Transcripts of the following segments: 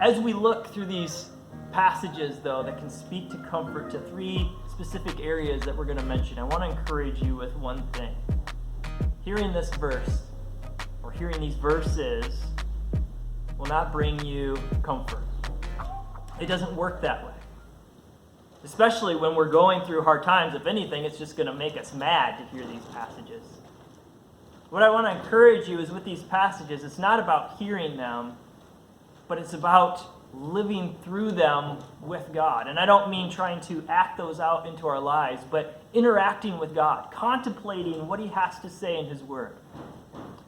As we look through these passages, though, that can speak to comfort to three specific areas that we're going to mention, I want to encourage you with one thing. Hearing this verse, or hearing these verses, will not bring you comfort. It doesn't work that way. Especially when we're going through hard times. If anything, it's just going to make us mad to hear these passages. What I want to encourage you is with these passages, it's not about hearing them, but it's about living through them with God. And I don't mean trying to act those out into our lives, but interacting with God, contemplating what he has to say in his word.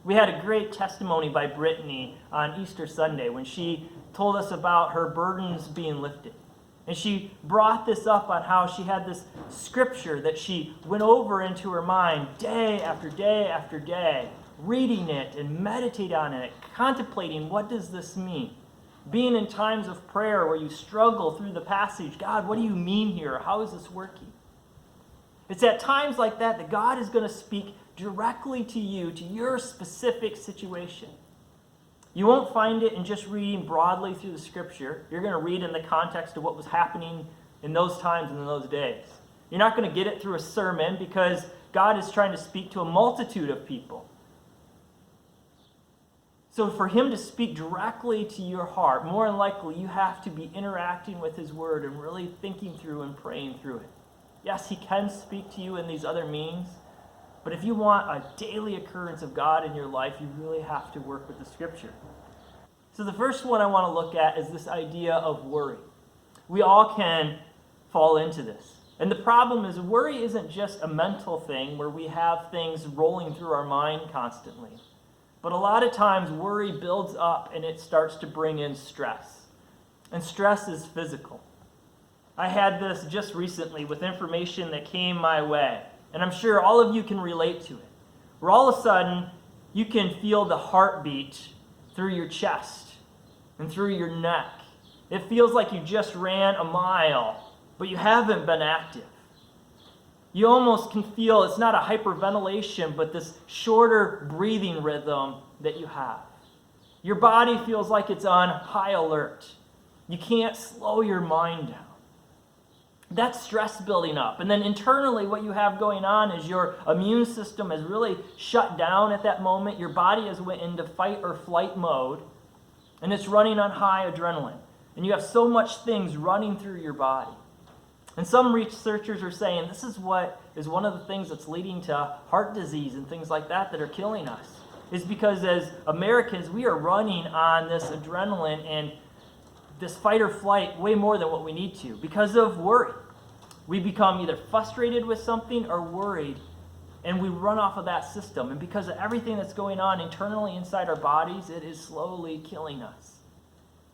We had a great testimony by Brittany on Easter Sunday when she told us about her burdens being lifted. And she brought this up on how she had this scripture that she went over into her mind day after day after day, reading it and meditating on it, contemplating what does this mean? Being in times of prayer where you struggle through the passage, God, what do you mean here? How is this working? It's at times like that that God is going to speak directly to you, to your specific situation. You won't find it in just reading broadly through the scripture. You're going to read in the context of what was happening in those times and in those days. You're not going to get it through a sermon because God is trying to speak to a multitude of people. So for him to speak directly to your heart, more than likely you have to be interacting with his word and really thinking through and praying through it. Yes, he can speak to you in these other means, but if you want a daily occurrence of God in your life, you really have to work with the scripture. So the first one I want to look at is this idea of worry. We all can fall into this. And the problem is worry isn't just a mental thing where we have things rolling through our mind constantly. But a lot of times worry builds up and it starts to bring in stress. And stress is physical. I had this just recently with information that came my way. And I'm sure all of you can relate to it. Where all of a sudden, you can feel the heartbeat through your chest and through your neck. It feels like you just ran a mile, but you haven't been active. You almost can feel, it's not a hyperventilation, but this shorter breathing rhythm that you have. Your body feels like it's on high alert. You can't slow your mind down. That's stress building up. And then internally what you have going on is your immune system is really shut down at that moment. Your body has went into fight or flight mode, and it's running on high adrenaline. And you have so much things running through your body. And some researchers are saying this is what is one of the things that's leading to heart disease and things like that are killing us. Is because as Americans, we are running on this adrenaline and this fight or flight way more than what we need to because of worry. We become either frustrated with something or worried, and we run off of that system. And because of everything that's going on internally inside our bodies, it is slowly killing us.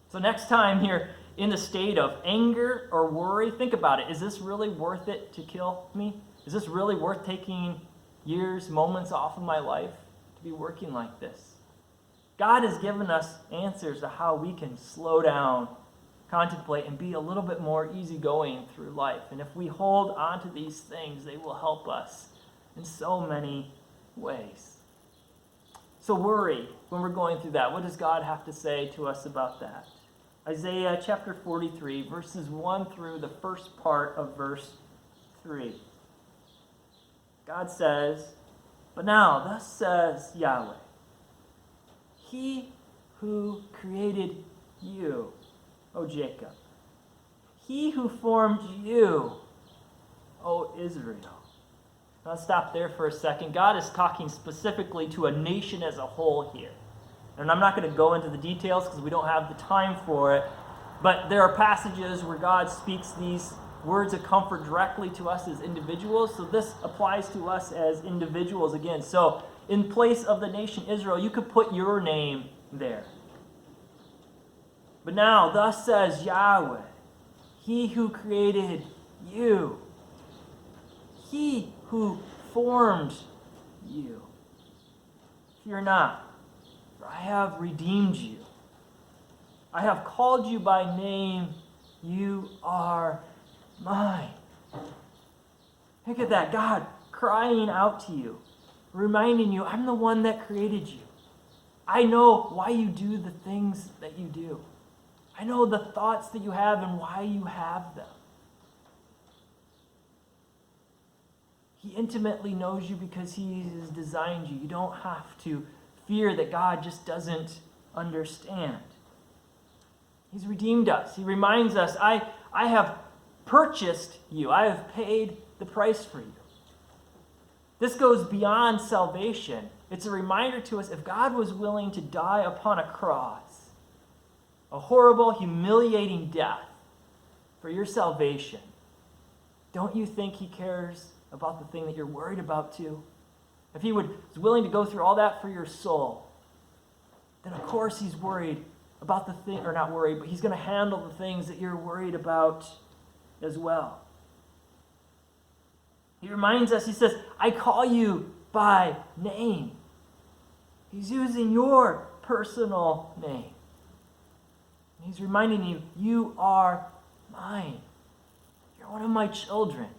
So next time you're in a state of anger or worry, think about it. Is this really worth it to kill me? Is this really worth taking years, moments off of my life to be working like this? God has given us answers to how we can slow down, contemplate, and be a little bit more easygoing through life. And if we hold on to these things, they will help us in so many ways. So worry, when we're going through that, what does God have to say to us about that? Isaiah chapter 43, verses 1 through the first part of verse 3. God says, "But now, thus says Yahweh, He who created you, O Jacob, He who formed you, O Israel." Now let's stop there for a second. God is talking specifically to a nation as a whole here. And I'm not going to go into the details because we don't have the time for it. But there are passages where God speaks these words of comfort directly to us as individuals. So this applies to us as individuals again. So in place of the nation Israel, you could put your name there. But now, thus says Yahweh, He who created you, He who formed you. Fear not, for I have redeemed you. I have called you by name. You are mine. Look at that, God crying out to you, reminding you, I'm the one that created you. I know why you do the things that you do. I I know the thoughts that you have and why you have them. He intimately knows you because he has designed you. You don't have to fear that God just doesn't understand. He's redeemed us. He reminds us, I have purchased you. I have paid the price for you. This goes beyond salvation. It's a reminder to us, if God was willing to die upon a cross, a horrible, humiliating death for your salvation, don't you think he cares about the thing that you're worried about too? If he was willing to go through all that for your soul, then of course he's worried about the thing, or not worried, but he's going to handle the things that you're worried about as well. He reminds us, he says, I call you by name. He's using your personal name. He's reminding you, you are mine. You're one of my children.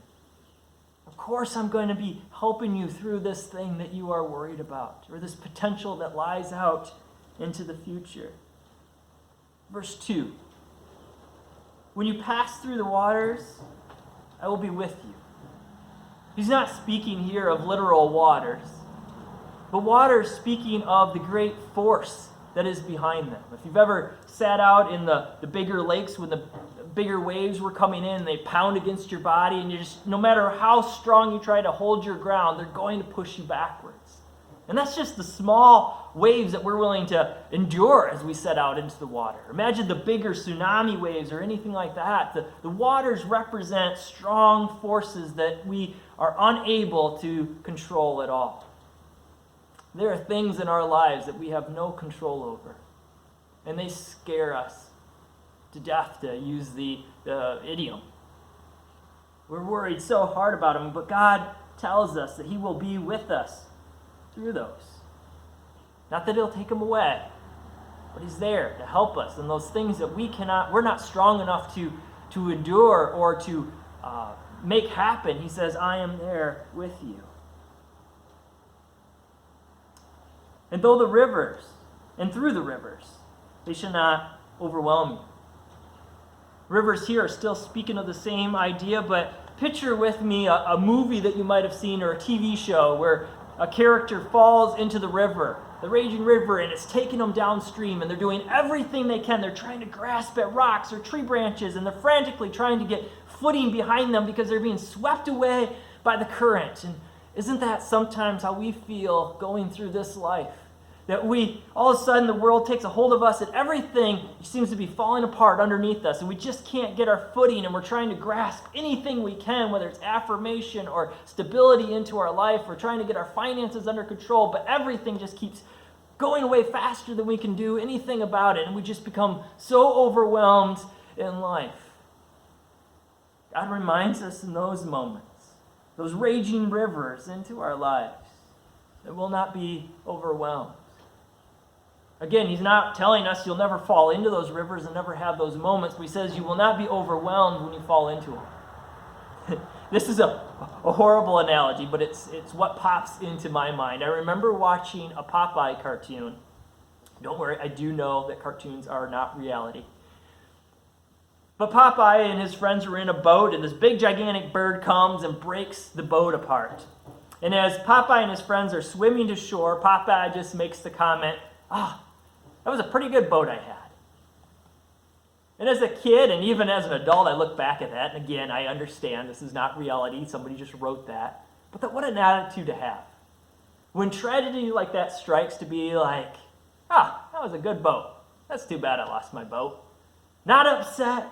Of course I'm going to be helping you through this thing that you are worried about, or this potential that lies out into the future. Verse 2. When you pass through the waters, I will be with you. He's not speaking here of literal waters, but waters speaking of the great force that is behind them. If you've ever sat out in the bigger lakes when the bigger waves were coming in, they pound against your body, and you just, no matter how strong you try to hold your ground, they're going to push you backwards. And that's just the small waves that we're willing to endure as we set out into the water. Imagine the bigger tsunami waves or anything like that. The waters represent strong forces that we are unable to control at all. There are things in our lives that we have no control over, and they scare us to death, to use the idiom. We're worried so hard about them, but God tells us that he will be with us through those. Not that he'll take them away, but he's there to help us in those things that we're not strong enough to endure or to make happen. He says, I am there with you. And through the rivers, they should not overwhelm you. Rivers here are still speaking of the same idea, but picture with me a movie that you might have seen, or a TV show where a character falls into the river, the raging river, and it's taking them downstream, and they're doing everything they can. They're trying to grasp at rocks or tree branches, and they're frantically trying to get footing behind them because they're being swept away by the current. And isn't that sometimes how we feel going through this life? That all of a sudden the world takes a hold of us and everything seems to be falling apart underneath us, and we just can't get our footing, and we're trying to grasp anything we can, whether it's affirmation or stability into our life. We're trying to get our finances under control, but everything just keeps going away faster than we can do anything about it, and we just become so overwhelmed in life. God reminds us in those moments, those raging rivers into our lives, that we'll not be overwhelmed. Again, he's not telling us you'll never fall into those rivers and never have those moments, but he says you will not be overwhelmed when you fall into them. This is a horrible analogy, but it's what pops into my mind. I remember watching a Popeye cartoon. Don't worry, I do know that cartoons are not reality. But Popeye and his friends were in a boat, and this big gigantic bird comes and breaks the boat apart. And as Popeye and his friends are swimming to shore, Popeye just makes the comment, that was a pretty good boat I had. And as a kid, and even as an adult, I look back at that, and again, I understand this is not reality. Somebody just wrote that. But what an attitude to have. When tragedy like that strikes, to be like, that was a good boat. That's too bad I lost my boat. Not upset,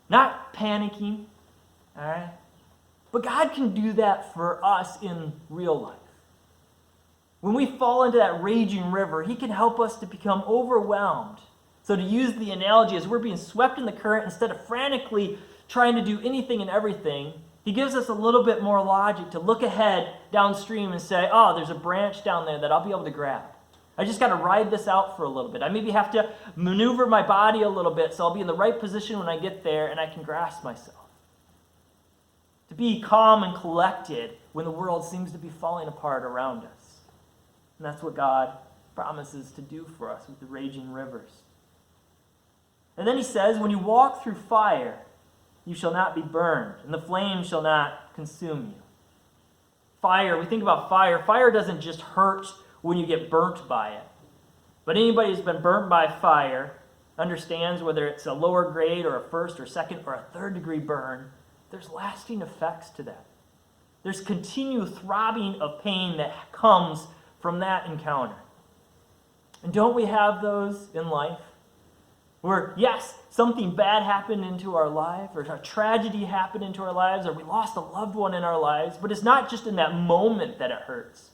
not panicking, all right? But God can do that for us in real life. When we fall into that raging river, he can help us to become overwhelmed. So to use the analogy, as we're being swept in the current, instead of frantically trying to do anything and everything, he gives us a little bit more logic to look ahead downstream and say, there's a branch down there that I'll be able to grab. I just got to ride this out for a little bit. I maybe have to maneuver my body a little bit so I'll be in the right position when I get there and I can grasp myself. To be calm and collected when the world seems to be falling apart around us. And that's what God promises to do for us with the raging rivers. And then he says, when you walk through fire, you shall not be burned, and the flame shall not consume you. Fire, we think about fire. Fire doesn't just hurt when you get burnt by it. But anybody who's been burnt by fire understands whether it's a lower grade or a first or second or a third degree burn, there's lasting effects to that. There's continued throbbing of pain that comes from that encounter. And don't we have those in life? Where, yes, something bad happened into our life, or a tragedy happened into our lives, or we lost a loved one in our lives, but it's not just in that moment that it hurts.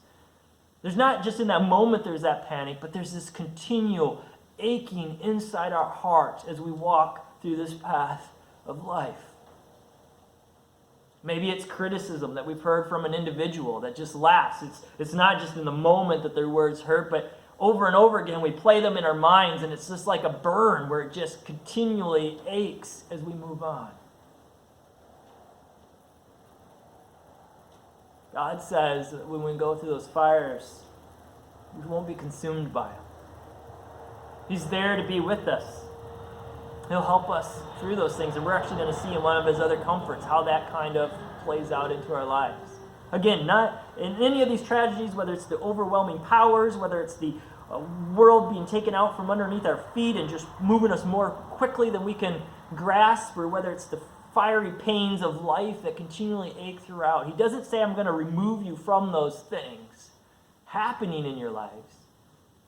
There's not just in that moment there's that panic, but there's this continual aching inside our hearts as we walk through this path of life. Maybe it's criticism that we've heard from an individual that just lasts. It's not just in the moment that their words hurt, but over and over again we play them in our minds, and it's just like a burn where it just continually aches as we move on. God says that when we go through those fires, we won't be consumed by them. He's there to be with us. He'll help us through those things, and we're actually going to see in one of his other comforts how that kind of plays out into our lives. Again, not in any of these tragedies, whether it's the overwhelming powers, whether it's the world being taken out from underneath our feet and just moving us more quickly than we can grasp, or whether it's the fiery pains of life that continually ache throughout. He doesn't say, I'm going to remove you from those things happening in your lives,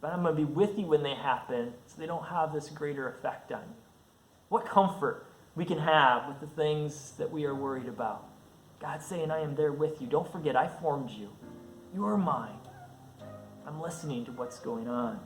but I'm going to be with you when they happen so they don't have this greater effect on you. What comfort we can have with the things that we are worried about. God's saying, I am there with you. Don't forget, I formed you. You are mine. I'm listening to what's going on.